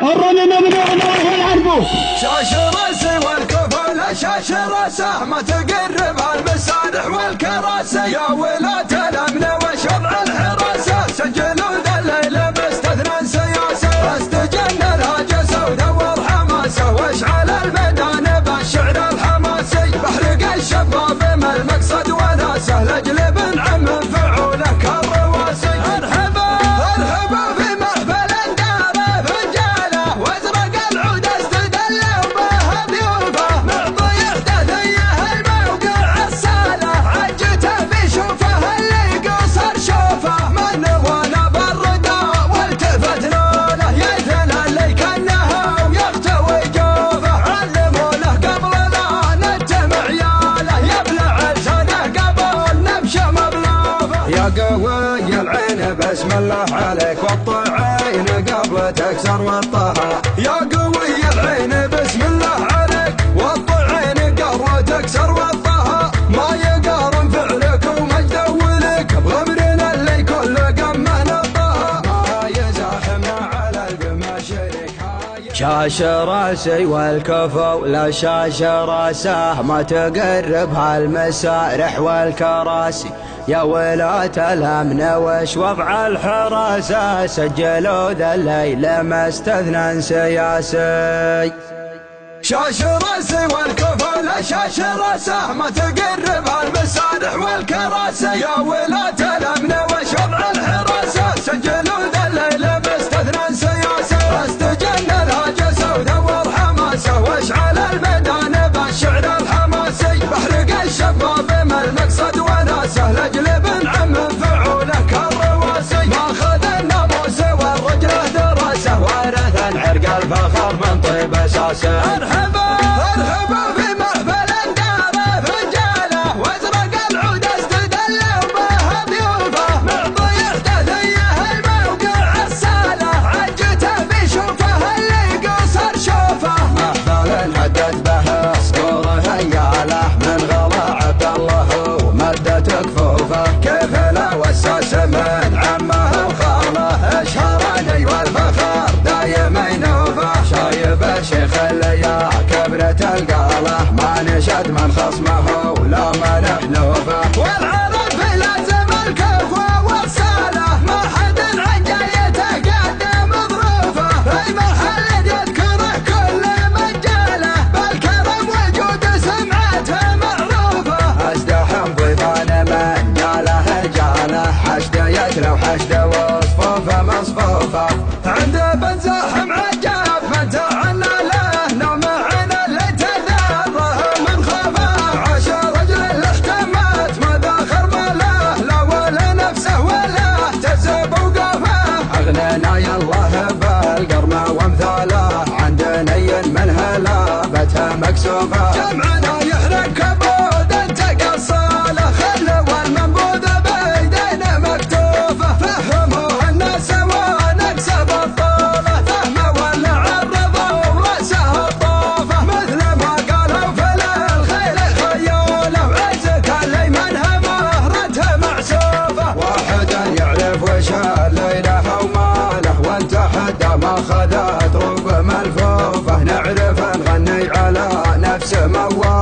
الرنين من الله العربو شاش راسي والكفل شاش راسه ما تقرب المسارح والكراسة يا ولاة الأمن وشرع الحراسة سجلوا ذا الليل مستثنى سياسة استجن الهاجس ودور حماسة واشعل الميدان بالشعر الحماسي بحرق الشباب ما المقصد وناسه لاجلب نعم فعوله كالرواسي ارحبا ارحبا في محفل داره فجاله وازرق العود استدله وبها ضيوفه معطي احداثيه الموقع الصاله عجته بيشوفه اللي قصر شوفه من وانا بالرداء والتفت لونه يثنى اللي كانه ويختوي جوفه علموا له قبل لا نجمع ياله يبلع لسانه قبل نمشي مبلوفه يا قوي العين بسم الله عليك والطعين قبل تكسر والطها يا قوي العين بسم الله عليك والطعين قبل تكسر والطها ما يقارن فعلك ومجد ولك بغمرنا اللي كل قمه نطها ما يزاحمنا على القمه شريك شاش راسي والكفو لا شاش راسه ما تقرب هالمسارح والكراسي يا ولاة الأمن وش وضع الحراسة سجلوا ذا الليل ما استثنى سياسي شاش راسي والكفل شاش راسه ما تقرب المسارح والكراسة يا ولاة الأمن وش وضع الحراسة سجلوا ذا الليل ما استثنى سياسي استجن الهاجس ودور حماسة واشعل الميدان بالشعر الحماسي بحرق الشباب ما المقصد وناسه لاجلب نعم فعوله كالرواسي ماخذ الناموس والرجله دراسه وارث العرق الفخر من طيب اساسه ارحبا ارحبا في محفل داره فجاله وازرق العود استدله وبها ضيوفه معطي احداثيه الموقع الصاله عجته بيشوفه اللي قصر شوفه محفل حدد به سكوره هياله من غلا عبد الله ومدت كفوفه كيف لا وساس من عمه وخاله اشهرني والفخر دايم ينوفه شايب الشيخ اللي يا كبرة القاله ما نشد من خصمه ولا من حنوفه والعرب لازم الكفوه والصاله ما حد عن جايته قدم ظروفه في محل يذكره كل مجاله بالكرم وجود سمعته معروفه ازدحم ضيفان من جاله جاله حشده يتلو حشده وصفوفه مصفوفه عنده بنزاحم عجاب فتعنا له نوم عين اللي تذره من خوفه عاش رجل احتمت مذاخر ما له لا ولا نفسه ولا تزب وقفه اغنينا يالله بالقرمه وامثاله عندنا من هلابتها مكسوفه جمعنا يحرق كبود انتقى الصاله خلوا المنبوذ بيدينا مكتوفه فهموا الناس ونكسب الطوله فهمه ولا عرضوا وراسه الطوفه مثل ما قالوا في الخيل خيوله وعزك اللي منها مهرته معسوفه واحد يعرف وش الليله وماله وانت حتى ما خذت رب ملفوفه نعرف نغني على نفس موال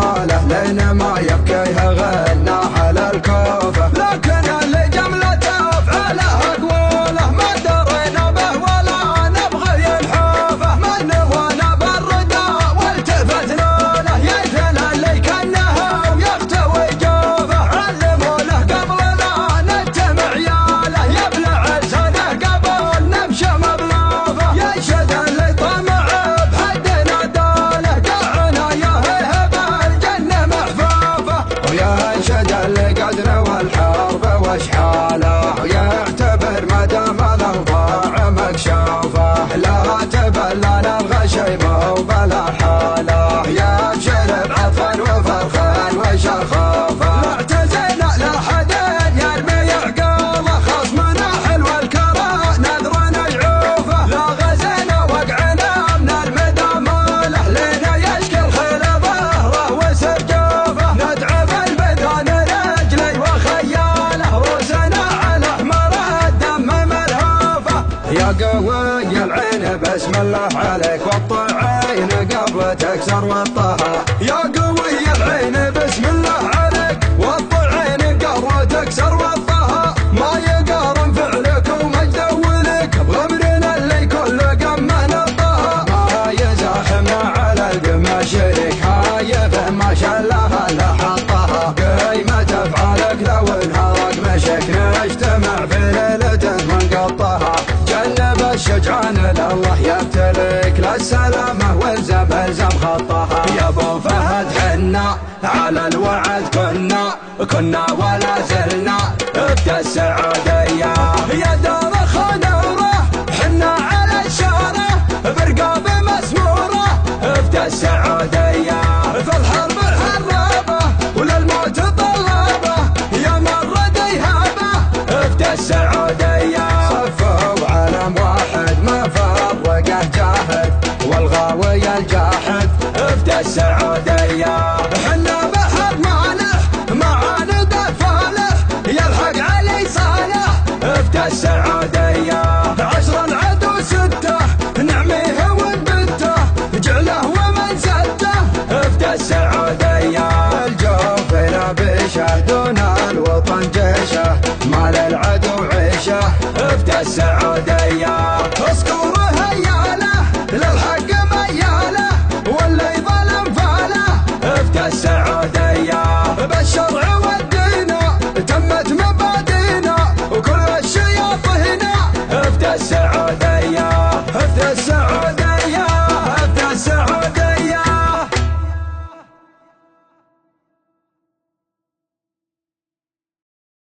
قوي العين بسم الله عليك وطي عين قبل تكسر وطها. يا قوي العين بسم الله عليك وطي عين قبل تكسر وطها. ما يقارن فعلك ومجد ولك بغمرنا اللي كل قمه نطها. ما يزاحم على القمه شريك هايف ما شلها الا حطها. قيمة افعالك لو انهارك مشك نجتمع في ليلة ونقطها. جنب الشجعان لله يبتليك للسلامة والزم خطها. يا ابو فهد حنا على الوعد كنا ولا زلنا ابدا السعودية. يا دار خنورة حنا على الشارة برقاب مسمورة ابدا السعودية. في الحرب الحرابة وللموت طلابة يا مرد إهابة ابدا السعودية. صفوا علم واحد ما فرقه جاهد والغاوي الجاحد ابدا السعودية. حنا بحر مالح معاند فالح يلحق علي صالح ابدا السعودية. 10 العدو 6 نعميه ونبته جعله ومن سده ابدا السعودية. الجوف هنا بيشه دون الوطن جيشه ما للعدو عيشه ابدا السعودية.